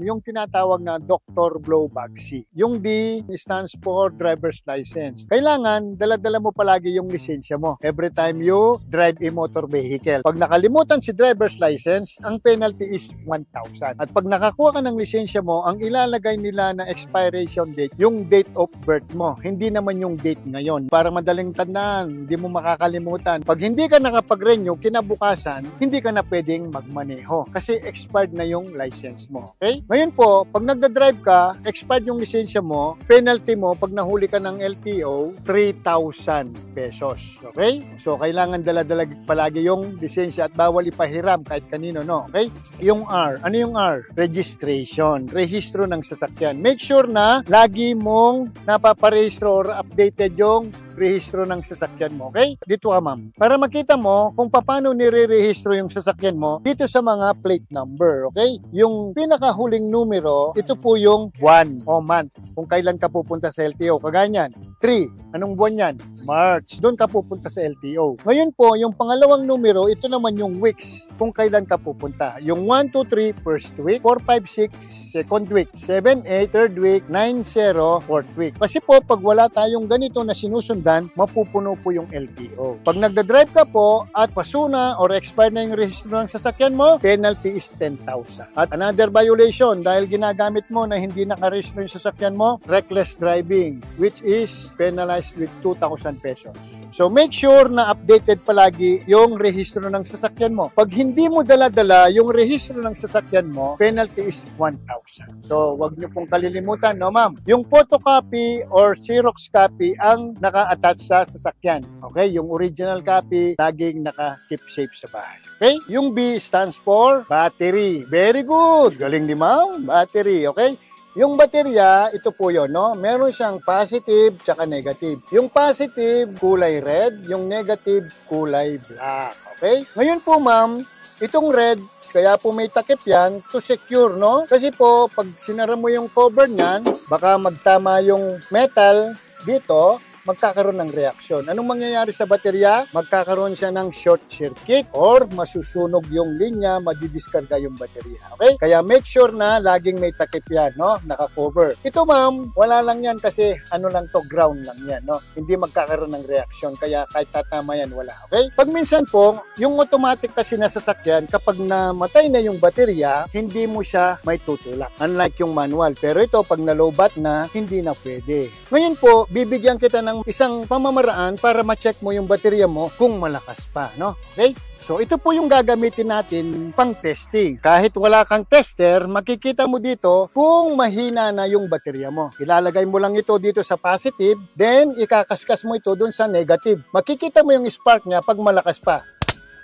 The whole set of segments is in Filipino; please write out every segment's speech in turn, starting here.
Yung tinatawag na Dr. Blowback C. Yung D stands for driver's license. Kailangan dala-dala mo palagi yung lisensya mo every time you drive a motor vehicle. Pag nakalimutan si driver's license, ang penalty is 1,000. At pag nakakuha ka ng lisensya mo, ang ilalagay nila na expiration date, yung date of birth mo, hindi naman yung date ngayon. Para madaling tandaan, hindi mo makakalimutan. Pag hindi ka nakapag-renew, kinabukasan, hindi ka na pwedeng magmaneho kasi expired na yung license mo. Okay? Ngayon po, pag nagda-drive ka, expired yung lisensya mo, penalty mo pag nahuli ka ng LTO, 3,000 pesos. Okay? So, kailangan dala-dala palagi yung lisensya at bawal ipahiram kahit kanino, no? Okay? Yung R. Ano yung R? Registration. Rehistro ng sasakyan. Make sure na lagi mong napaparehistro or updated yung rehistro ng sasakyan mo. Okay? Dito ka, ma'am. Para makita mo kung paano nire-rehistro yung sasakyan mo, dito sa mga plate number. Okay? Yung pinakahuling numero, ito po yung buwan o month. Kung kailan ka pupunta sa LTO. Kaganyan. 3. Anong buwan yan? March. Doon ka pupunta sa LTO. Ngayon po, yung pangalawang numero, ito naman yung weeks. Kung kailan ka pupunta. Yung 1, 2, 3, first week. 4, 5, 6, second week. 7, 8, third week. 9, 0, fourth week. Kasi po, pag wala tayong ganito na sinusundan, mapupuno po yung LTO. Pag nagda-drive ka po at pasuna or expired na yung rehistro ng sasakyan mo, penalty is 10,000. At another violation, dahil ginagamit mo na hindi nakarehistro yung sasakyan mo, reckless driving, which is penalized with 2,000 pesos. So make sure na updated palagi yung rehistro ng sasakyan mo. Pag hindi mo dala-dala yung rehistro ng sasakyan mo, penalty is 1,000. So wag niyo pong kalilimutan, no ma'am? Yung photocopy or Xerox copy ang naka-attach sa sasakyan. Okay? Yung original copy, laging naka-keep safe sa bahay. Okay? Yung B stands for battery. Very good. Galing ni ma'am. Battery. Okay? Yung baterya, ito po yun, no? Meron siyang positive tsaka negative. Yung positive, kulay red. Yung negative, kulay black. Okay? Ngayon po, ma'am, itong red, kaya po may takip yan to secure, no? Kasi po, pag sinara mo yung cover niyan, baka magtama yung metal dito, magkakaroon ng reaksyon. Anong mangyayari sa baterya? Magkakaroon siya ng short circuit or masusunog yung linya, madidiskarga yung baterya. Okay? Kaya make sure na laging may takip yan, no? Naka-cover. Ito ma'am, wala lang yan kasi ano lang to, ground lang yan, no? Hindi magkakaroon ng reaksyon. Kaya kahit tatama yan, wala. Okay? Pag minsan po, yung automatic kasi na sasakyan, kapag namatay na yung baterya, hindi mo siya may tutulak. Unlike yung manual. Pero ito, pag na-lowbat na, hindi na pwede. Ngayon po, bibigyan kita ng isang pamamaraan para ma-check mo yung baterya mo kung malakas pa, no? Okay? So, ito po yung gagamitin natin pang testing. Kahit wala kang tester, makikita mo dito kung mahina na yung baterya mo. Ilalagay mo lang ito dito sa positive, then ikakaskas mo ito dun sa negative. Makikita mo yung spark niya pag malakas pa.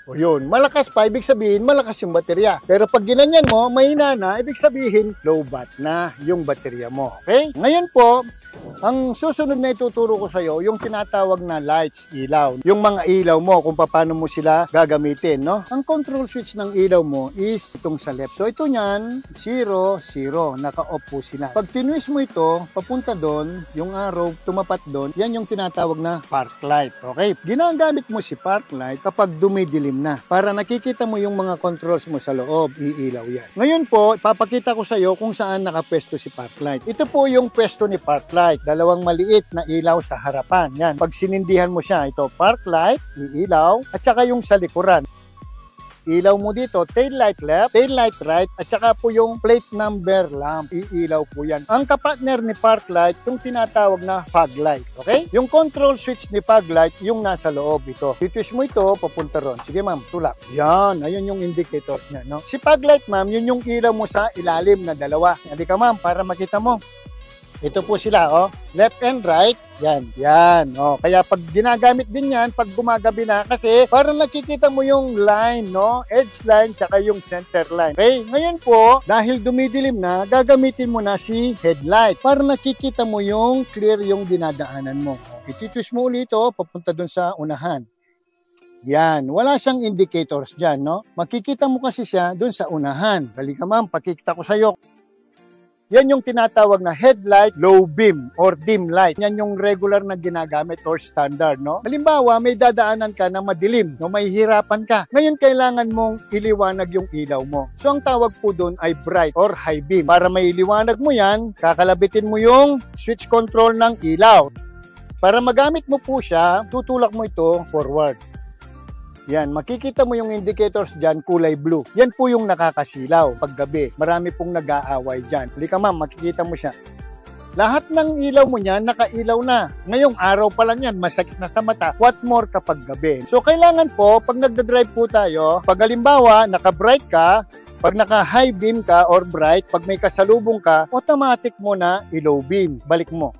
O yun, malakas pa, ibig sabihin malakas yung baterya. Pero pag ginanyan mo, mahina na, ibig sabihin low bat na yung baterya mo. Okay? Ngayon po, ang susunod na ituturo ko sa iyo, yung tinatawag na lights, ilaw. Yung mga ilaw mo, kung paano mo sila gagamitin, no? Ang control switch ng ilaw mo is itong sa left. So ito niyan, 0, 0, naka-off po sila. Pag tinwist mo ito, papunta doon, yung arrow tumapat doon, yan yung tinatawag na park light. Okay? Ginagamit mo si park light kapag dumidilim na, para nakikita mo yung mga controls mo sa loob, iilaw yan. Ngayon po, ipapakita ko sa iyo kung saan nakapwesto si park light. Ito po yung pwesto ni park light. Dalawang maliit na ilaw sa harapan. Yan. Pag sinindihan mo siya, ito park light, ilaw, at saka yung sa likuran. Ilaw mo dito, tail light left, tail light right, at saka po yung plate number lamp. Iilaw po yan. Ang kapartner ni park light, yung tinatawag na fog light. Okay? Yung control switch ni fog light, yung nasa loob ito. Titwist mo ito, papunta ron. Sige ma'am, tulak. Yan, ayun yung indicator niya. No? Si fog light ma'am, yun yung ilaw mo sa ilalim na dalawa. Halika ma'am, para makita mo. Ito po sila, oh. Left and right. Yan, yan. Oh, kaya pag ginagamit din yan, pag gumagabi na, kasi parang nakikita mo yung line, no? Edge line, tsaka yung center line. Okay? Ngayon po, dahil dumidilim na, gagamitin mo na si headlight para nakikita mo yung clear yung dinadaanan mo. Ititwist mo ulit, oh, papunta dun sa unahan. Yan, wala siyang indicators dyan, no? Makikita mo kasi siya dun sa unahan. Dali ka ma'am, pakikita ko sa'yo. Yan yung tinatawag na headlight, low beam, or dim light. Yan yung regular na ginagamit or standard, no? Halimbawa, may dadaanan ka na madilim, no? May hirapan ka. Ngayon, kailangan mong iliwanag yung ilaw mo. So, ang tawag po doon ay bright or high beam. Para may iliwanag mo yan, kakalabitin mo yung switch control ng ilaw. Para magamit mo po siya, tutulak mo ito forward. Yan, makikita mo yung indicators dyan, kulay blue. Yan po yung nakakasilaw paggabi. Marami pong nag-aaway dyan. Halika ma'am, makikita mo siya. Lahat ng ilaw mo niyan, nakailaw na. Ngayong araw pa lang yan, masakit na sa mata. What more kapag gabi? So, kailangan po, pag nagda-drive po tayo, pag halimbawa, naka-bright ka, pag naka-high beam ka or bright, pag may kasalubong ka, automatic mo na i-low beam. Balik mo.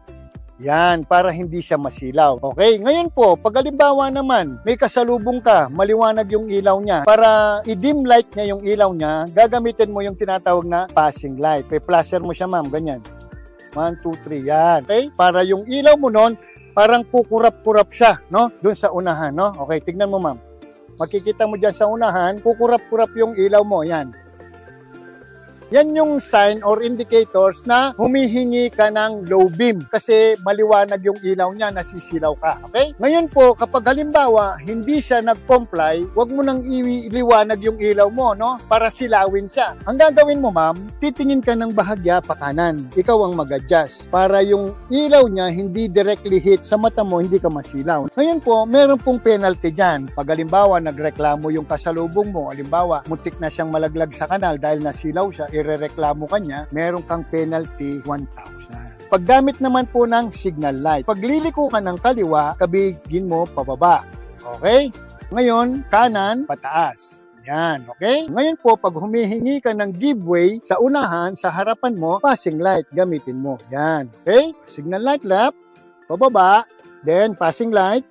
Yan, para hindi siya masilaw. Okay, ngayon po, pag halimbawa naman, may kasalubong ka, maliwanag yung ilaw niya. Para i-dim light niya yung ilaw niya, gagamitin mo yung tinatawag na passing light. Pe-flasher mo siya ma'am, ganyan. 1, 2, 3, yan. Okay, para yung ilaw mo nun, parang kukurap-kurap siya, no? Doon sa unahan, no? Okay, tignan mo ma'am. Makikita mo dyan sa unahan, kukurap-kurap yung ilaw mo, yan. Yan yung sign or indicators na humihingi ka ng low beam kasi maliwanag yung ilaw niya, nasisilaw ka. Okay? Ngayon po, kapag halimbawa hindi siya nag-comply, wag mo nang iliwanag yung ilaw mo, no? Para silawin siya. Ang gagawin mo, ma'am, titingin ka ng bahagya pa kanan. Ikaw ang mag-adjust para yung ilaw niya hindi directly hit sa mata mo, hindi ka masilaw. Ngayon po, meron pong penalty dyan. Pag halimbawa, nagreklamo yung kasalubong mo, halimbawa, muntik na siyang malaglag sa kanal dahil nasilaw siya, irereklamo ka niya, meron kang penalty 1,000. Paggamit naman po ng signal light, pagliliko ka ng kaliwa, kabigin mo pababa. Okay? Ngayon, kanan, pataas. Yan, okay? Ngayon po, pag humihingi ka ng giveaway sa unahan, sa harapan mo, passing light, gamitin mo. Yan, okay? Signal light left, pababa, then passing light,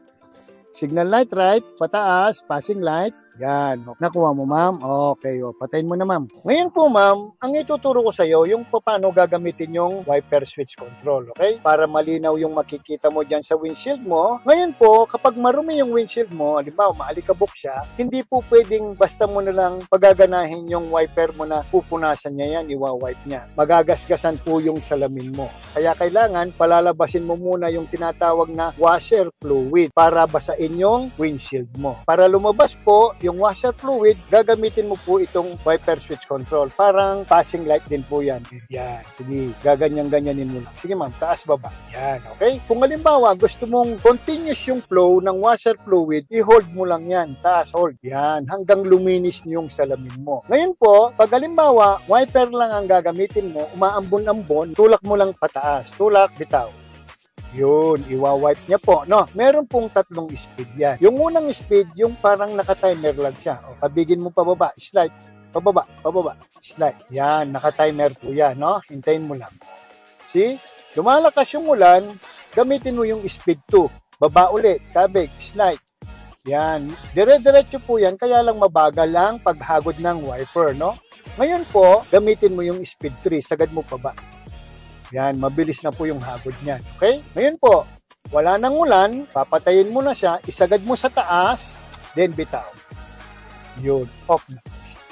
signal light right, pataas, passing light. Yan. Nakuha mo, ma'am? Okay. O, patayin mo na, ma'am. Ngayon po, ma'am, ang ituturo ko sa iyo yung paano gagamitin yung wiper switch control. Okay? Para malinaw yung makikita mo dyan sa windshield mo. Ngayon po, kapag marumi yung windshield mo, halimbawa, maalikabok siya, hindi po pwedeng basta mo na lang pagaganahin yung wiper mo na pupunasan niya yan, iwa-wipe niya. Magagasgasan po yung salamin mo. Kaya kailangan, palalabasin mo muna yung tinatawag na washer fluid para basain yung windshield mo. Para lumabas po, yung washer fluid, gagamitin mo po itong wiper switch control. Parang passing light din po yan. Yan. Sige, gaganyan-ganyanin mo lang. Sige ma'am, taas baba. Yan, okay? Kung halimbawa, gusto mong continuous yung flow ng washer fluid, i-hold mo lang yan. Taas, hold. Yan, hanggang luminis yung salamin mo. Ngayon po, pag halimbawa, wiper lang ang gagamitin mo, umaambon-ambon, tulak mo lang pataas. Tulak, bitaw. Yun, iwa-wipe niya po, no? Meron pong tatlong speed yan. Yung unang speed, yung parang naka-timer lang siya. O, kabigin mo pababa, slide, pababa, pababa, slide. Yan, naka-timer po yan, no? Hintayin mo lang. See? Lumalakas yung ulan, gamitin mo yung speed 2. Baba ulit, kabig, slide. Yan, dire-diretso po yan, kaya lang mabagal lang paghagod ng wiper, no? Ngayon po, gamitin mo yung speed 3, sagad mo paba. Yan, mabilis na po yung hagod niyan. Okay? Ngayon po, wala nang ulan, papatayin mo na siya, isagad mo sa taas, then bitaw. Yun, off na.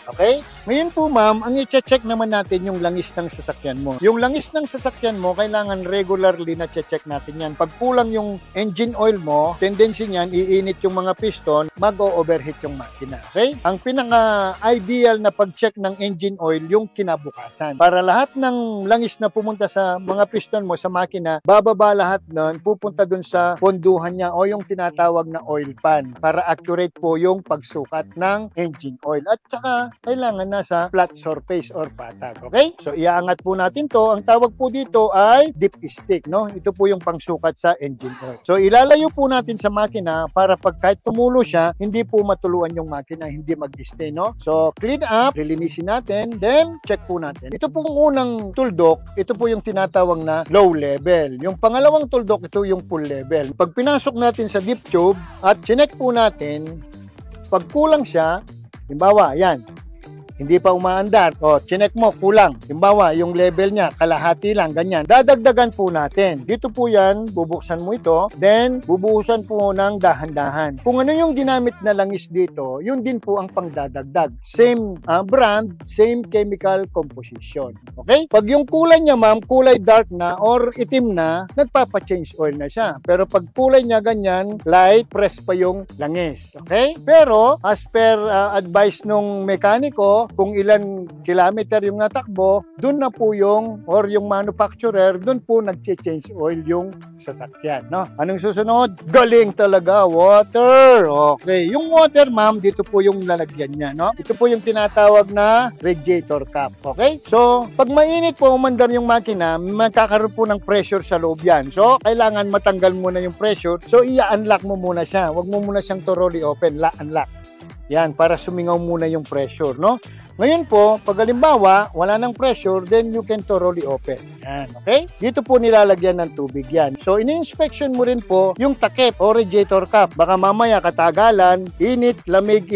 Okay? Ngayon po ma'am, ang i-check naman natin yung langis ng sasakyan mo. Yung langis ng sasakyan mo, kailangan regularly na check natin yan. Pag kulang yung engine oil mo, tendency niyan, iinit yung mga piston, mag-o-overheat yung makina. Okay? Ang pinaka-ideal na pag-check ng engine oil, yung kinabukasan. Para lahat ng langis na pumunta sa mga piston mo sa makina, bababa lahat nun, pupunta dun sa ponduhan niya o yung tinatawag na oil pan. Para accurate po yung pagsukat ng engine oil. At saka, kailangan nasa flat surface or patag. Okay? So, iaangat po natin to. Ang tawag po dito ay dip stick, no? Ito po yung pangsukat sa engine oil. So, ilalayo po natin sa makina para pag kahit tumulo siya, hindi po matuluan yung makina, hindi mag-stay, no? So, clean up, lilinisin natin, then check po natin. Ito pong unang tuldok, ito po yung tinatawag na low level. Yung pangalawang tuldok, ito yung full level. Pag pinasok natin sa dip tube at chinek po natin, pag kulang siya, halimbawa, yan, hindi pa umaandar. O, chinek mo, kulang. Halimbawa, yung level niya, kalahati lang, ganyan. Dadagdagan po natin. Dito po yan, bubuksan mo ito, then bubuhusan po ng dahan-dahan. Kung ano yung ginamit na langis dito, yun din po ang pangdadagdag. Same brand, same chemical composition. Okay? Pag yung kulay niya, ma'am, kulay dark na or itim na, nagpapa-change oil na siya. Pero pag kulay niya ganyan, light, press pa yung langis. Okay? Pero, as per advice nung mekaniko, kung ilan kilometer yung natakbo, dun na po yung, or yung manufacturer, dun po nag-change oil yung sasakyan. No? Anong susunod? Galing talaga, water. Okay. Yung water, ma'am, dito po yung lalagyan niya. No? Ito po yung tinatawag na radiator cap. Okay? So, pag mainit po, umandar yung makina, magkakaroon po ng pressure sa loob yan. So, kailangan matanggal muna yung pressure. So, i-unlock mo muna siya. Huwag mo muna siyang thoroughly open. Unlock. Yan, para sumingaw muna yung pressure, no? Ngayon po, pag halimbawa, wala ng pressure, then you can thoroughly open. Yan, okay? Dito po nilalagyan ng tubig yan. So, ini-inspection mo rin po yung takip o radiator cap. Baka mamaya katagalan, init, lamig,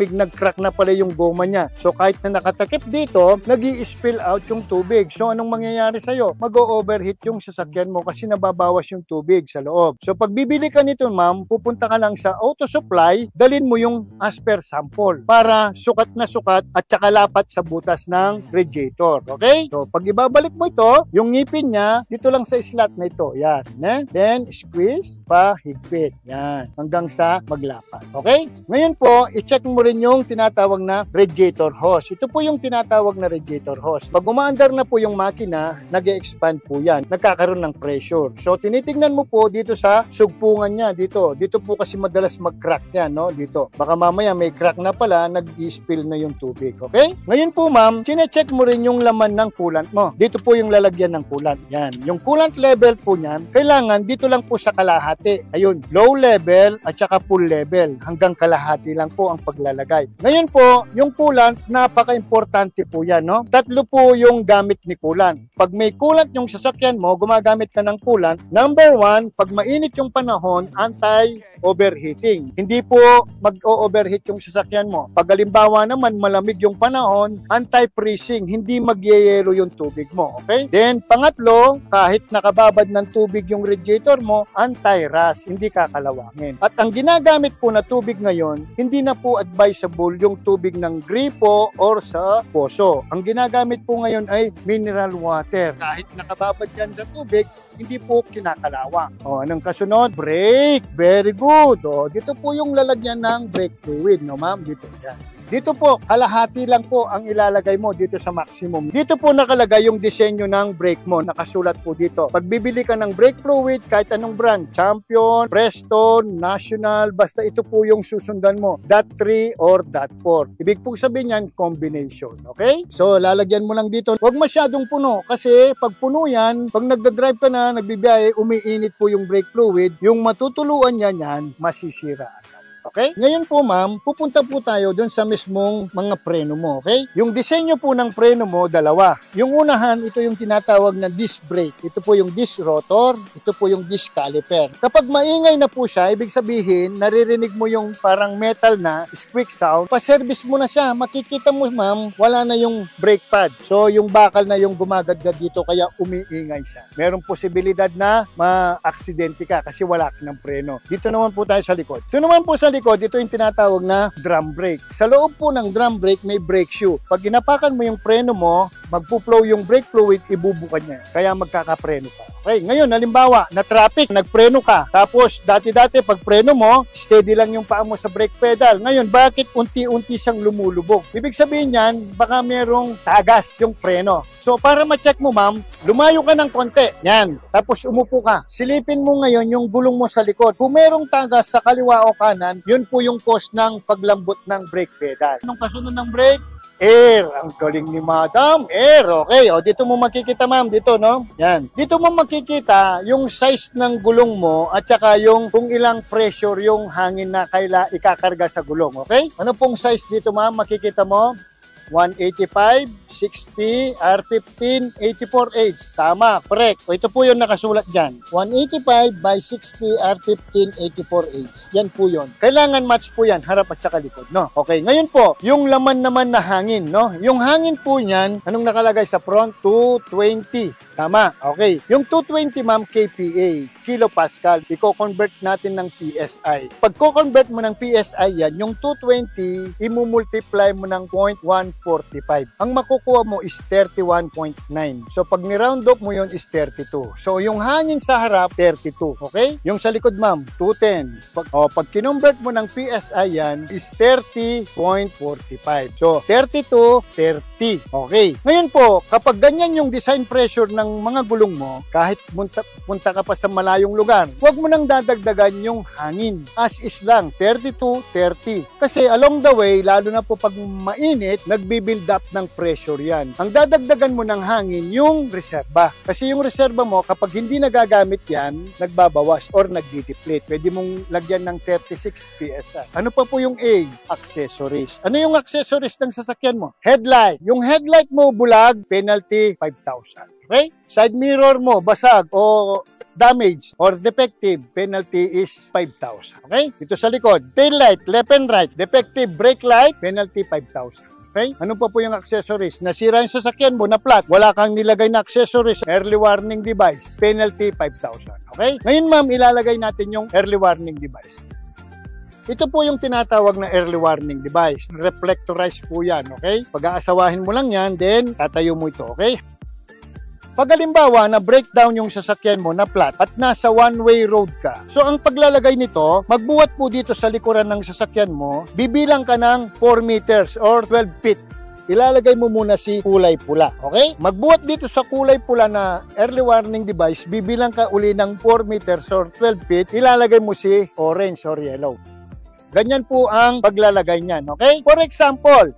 nag-crack na pala yung goma niya. So, kahit na nakatakip dito, nag-i-spill out yung tubig. So, anong mangyayari sa'yo? Mag-o-overheat yung sasakyan mo kasi nababawas yung tubig sa loob. So, pag bibili ka nito, ma'am, pupunta ka lang sa auto supply, dalin mo yung as per sample para sukat na sukat at saka lapat sa butas ng radiator. Okay? So, pag ibabalik mo ito, yung ngipin niya, dito lang sa slot na ito. Yan. Then, squeeze pa higpit. Yan. Hanggang sa maglapat. Okay? Ngayon po, i-check mo rin yung tinatawag na radiator hose. Ito po yung tinatawag na radiator hose. Pag umaandar na po yung makina, nag-expand po yan. Nagkakaroon ng pressure. So, tinitingnan mo po dito sa sugpungan niya. Dito. Dito po kasi madalas mag-crack yan, no? Dito. Baka mamaya may crack na pala, nag-i-spill na yung tubig. Okay? Ngayon po, ma'am, chine-check mo rin yung laman ng coolant mo. Dito po yung lalagyan ng coolant. Yan. Yung coolant level po niyan, kailangan dito lang po sa kalahati. Ayun, low level at saka full level. Hanggang kalahati lang po ang paglalagay. Ngayon po, yung coolant, napaka-importante po yan, no? Tatlo po yung gamit ni coolant. Pag may coolant yung sasakyan mo, gumagamit ka ng coolant. Number 1, pag mainit yung panahon, anti-overheating. Hindi po mag-o-overheat yung sasakyan mo. Pag halimbawa naman malamig yung panahon, anti-freezing, hindi magyeyelo yung tubig mo. Okay? Then, pangatlo, kahit nakababad ng tubig yung radiator mo, anti-rust, hindi kakalawangin. At ang ginagamit po na tubig ngayon, hindi na po advisable yung tubig ng gripo or sa poso. Ang ginagamit po ngayon ay mineral water. Kahit nakababad yan sa tubig, hindi po kinakalawang. O, anong kasunod? Brake. Very good. O, dito po yung lalagyan ng brake fluid, no ma'am? Dito yan. Dito po, kalahati lang po ang ilalagay mo dito sa maximum. Dito po nakalagay yung disenyo ng brake mo. Nakasulat po dito. Pag bibili ka ng brake fluid, kahit anong brand, Champion, Preston, National, basta ito po yung susundan mo. .3 or .4. Ibig po sabihin yan, combination. Okay? So, lalagyan mo lang dito. Huwag masyadong puno kasi pag puno yan, pag nagdadrive ka na, nagbibiyahe, umiinit po yung brake fluid, yung matutuluan yan, masisira. Okay? Ngayon po, ma'am, pupunta po tayo dun sa mismong mga preno mo. Okay? Yung disenyo po ng preno mo, dalawa. Yung unahan, ito yung tinatawag na disc brake. Ito po yung disc rotor. Ito po yung disc caliper. Kapag maingay na po siya, ibig sabihin, naririnig mo yung parang metal na squeak sound, pa-service mo na siya. Makikita mo, ma'am, wala na yung brake pad. So, yung bakal na yung gumagadgad dito, kaya umiingay siya. Merong posibilidad na ma-aksidente ka kasi wala ka ng preno. Dito naman po tayo sa likod. Ito naman po sa likod, ito yung tinatawag na drum brake. Sa loob po ng drum brake, may brake shoe. Pag ginapakan mo yung preno mo, magpo-flow yung brake fluid, ibubukan niya. Kaya magkakapreno ka. Okay, ngayon, halimbawa, na traffic, nagpreno ka. Tapos, dati-dati, pag preno mo, steady lang yung paa mo sa brake pedal. Ngayon, bakit unti-unti siyang lumulubog? Ibig sabihin yan, baka merong tagas yung preno. So, para ma-check mo, ma'am, lumayo ka ng konti. Yan. Tapos, umupo ka. Silipin mo ngayon yung gulong mo sa likod. Kung merong tagas sa kaliwa o kanan, yun po yung cause ng paglambot ng brake pedal. Anong kasunod ng brake? Air. Ang galing ni Madam. Air. Okay. O, dito mo makikita, ma'am. Dito, no? Yan. Dito mo makikita yung size ng gulong mo at saka yung kung ilang pressure yung hangin na ikakarga sa gulong. Okay? Ano pong size dito, ma'am? Makikita mo? 185, 60, R15, 84H. Tama, correct. O ito po yung nakasulat dyan. 185 by 60, R15, 84H. Yan po yun. Kailangan match po yan, harap at saka likod, no? Okay, ngayon po, yung laman naman na hangin, no? Yung hangin po niyan, anong nakalagay sa front? 220. Tama, okay. Yung 220, ma'am, KPA, kilopascal. Iko-convert natin ng PSI. Pag ko-convert mo ng PSI yan, yung 220, imumultiply mo ng 0.145. Ang makukuha mo is 31.9. So, pag ni-round off mo yun is 32. So, yung hangin sa harap, 32. Okay? Yung sa likod, ma'am, 210. Pag kinonvert mo ng PSI yan, is 30.45. So, 32, 30. Okay. Ngayon po, kapag ganyan yung design pressure ng mga gulong mo, kahit punta ka pa sa malayong lugar, huwag mo nang dadagdagan yung hangin. As is lang, 32, 30. Kasi along the way, lalo na po pag mainit, nagbi-build up ng pressure yan. Ang dadagdagan mo ng hangin, yung reserba. Kasi yung reserba mo, kapag hindi nagagamit yan, nagbabawas or nagdi-deplete. Pwede mong lagyan ng 36 PSI. Ano pa po yung A? Accessories. Ano yung accessories ng sasakyan mo? Headlight. Yung headlight mo bulag, penalty 5,000. Okay? Side mirror mo basag o damage or defective, penalty is 5,000. Okay? Dito sa likod, tail light, left and right, defective brake light, penalty 5,000. Okay? Ano pa po yung accessories? Nasira yung sasakyan mo na flat, wala kang nilagay na accessories, early warning device, penalty 5,000. Okay? Ngayon ma'am, ilalagay natin yung early warning device. Ito po yung tinatawag na early warning device. Reflectorized po yan, okay? Pag-aasawahin mo lang yan, then tatayo mo ito, okay? Pag halimbawa na breakdown yung sasakyan mo na flat at nasa one-way road ka. So ang paglalagay nito, magbuhat po dito sa likuran ng sasakyan mo, bibilang ka ng 4 meters or 12 feet. Ilalagay mo muna si kulay pula, okay? Magbuhat dito sa kulay pula na early warning device, bibilang ka uli ng 4 meters or 12 feet, ilalagay mo si orange or yellow. Ganyan po ang paglalagay niyan, okay? For example,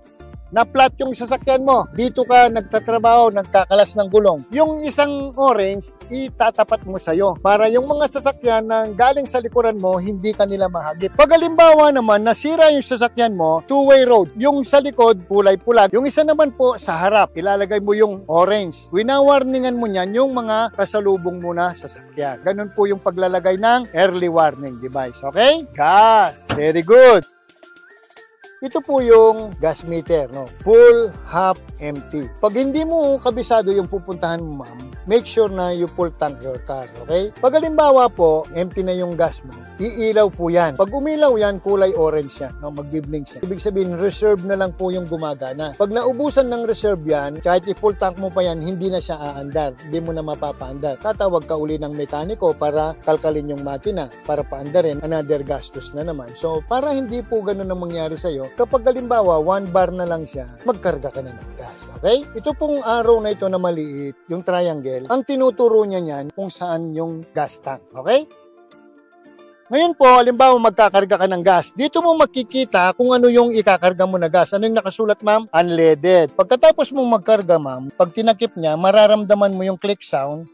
na flat yung sasakyan mo, dito ka nagtatrabaho, nagkakalas ng gulong. Yung isang orange, itatapat mo sa'yo para yung mga sasakyan na galing sa likuran mo, hindi kanila mahagip. Pag halimbawa naman, nasira yung sasakyan mo, two-way road. Yung sa likod, kulay pula. Yung isa naman po sa harap, ilalagay mo yung orange. Winawarningan mo niyan yung mga kasalubong mo na sasakyan. Ganun po yung paglalagay ng early warning device. Okay? Gas. Very good. Ito po yung gas meter, no? Full, half, empty. Pag hindi mo kabisado yung pupuntahan mo, ma'am, make sure na you full tank your car, okay? Pag halimbawa po, empty na yung gas mo, iilaw po yan. Pag umilaw yan, kulay orange yan, no? Magbiblink siya. Ibig sabihin, reserve na lang po yung gumagana. Pag naubusan ng reserve yan, kahit i-full tank mo pa yan, hindi na siya aandar. Hindi mo na mapapaandar. Tatawag ka uli ng mekaniko para kalkalin yung makina, para paandarin. Another gastos na naman. So, para hindi po ganun ang mangyari sa'yo, kapag halimbawa 1 bar na lang siya, magkarga ka na ng gas. Okay? Ito pong arrow na ito na maliit, yung triangle, ang tinuturo niya niyan kung saan yung gas tank. Okay? Ngayon po, halimbawa magkakarga ka ng gas, dito mo makikita kung ano yung ikakarga mo na gas. Ano yung nakasulat, ma'am? Unleaded. Pagkatapos mong magkarga, ma'am, pag tinakip niya, mararamdaman mo yung click sound.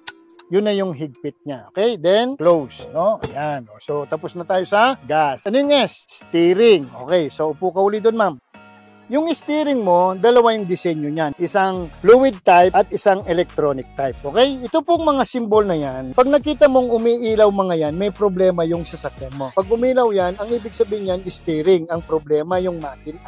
Yun na yung higpit niya. Okay? Then, close. No? Ayan. So, tapos na tayo sa gas. Ano yung S? Steering. Okay. So, upo ka uli doon, ma'am. Yung steering mo, dalawa yung disenyo niyan. Isang fluid type at isang electronic type. Okay? Ito pong mga symbol na yan, pag nakita mong umiilaw mga yan, may problema yung sasakyan mo. Pag umilaw yan, ang ibig sabihin yan, steering. Ang problema yung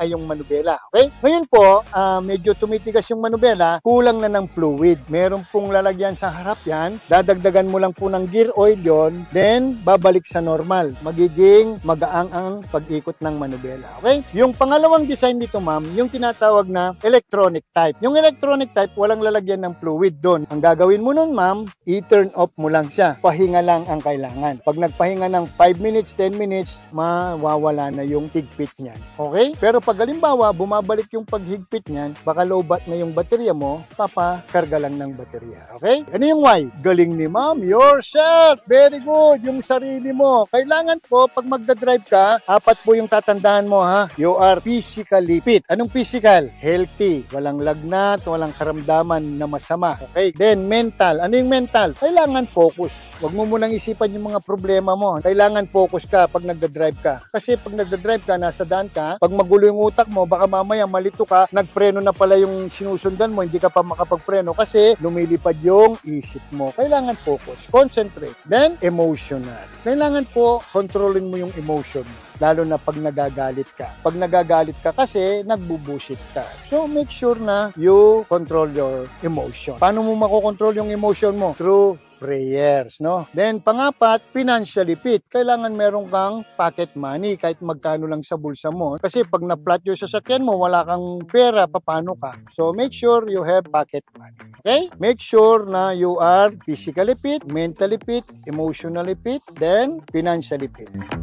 yung manubela. Okay? Ngayon po, medyo tumitigas yung manubela, kulang na ng fluid. Meron pong lalagyan sa harap yan, dadagdagan mo lang po ng gear oil yon, then babalik sa normal. Magiging magaang ang pag-ikot ng manubela. Okay? Yung pangalawang design nito, yung tinatawag na electronic type. Yung electronic type, walang lalagyan ng fluid doon. Ang gagawin mo nun, ma'am, i-turn off mo lang siya. Pahinga lang ang kailangan. Pag nagpahinga ng 5 minutes, 10 minutes, mawawala na yung higpit niyan. Okay? Pero pag halimbawa, bumabalik yung paghigpit niyan, baka low bat na yung baterya mo, papakarga lang ng baterya. Okay? Ano yung why? Galing ni ma'am, yourself. Very good. Yung sarili mo. Kailangan po, pag magdadrive ka, apat po yung tatandaan mo, ha? You are physically fit. fit. Anong physical? Healthy. Walang lagnat, walang karamdaman na masama. Okay? Then, mental. Ano yung mental? Kailangan focus. Huwag mo munang isipan yung mga problema mo. Kailangan focus ka pag nagda-drive ka. Kasi pag nagda-drive ka, nasa daan ka, pag magulo yung utak mo, baka mamaya malito ka, nagpreno na pala yung sinusundan mo, hindi ka pa makapagpreno kasi lumilipad yung isip mo. Kailangan focus. Concentrate. Then, emotional. Kailangan po, kontrolin mo yung emotion. Lalo na pag nagagalit ka. Pag nagagalit ka kasi, nagbubusit ka. So, make sure na you control your emotion. Paano mo makokontrol yung emotion mo? Through prayers, no? Then, pangapat, financially fit. Kailangan meron kang pocket money kahit magkano lang sa bulsa mo. Kasi pag na-flat yung sasakyan mo, wala kang pera, paano ka? So, make sure you have pocket money. Okay? Make sure na you are physically fit, mentally fit, emotionally fit, then financially fit.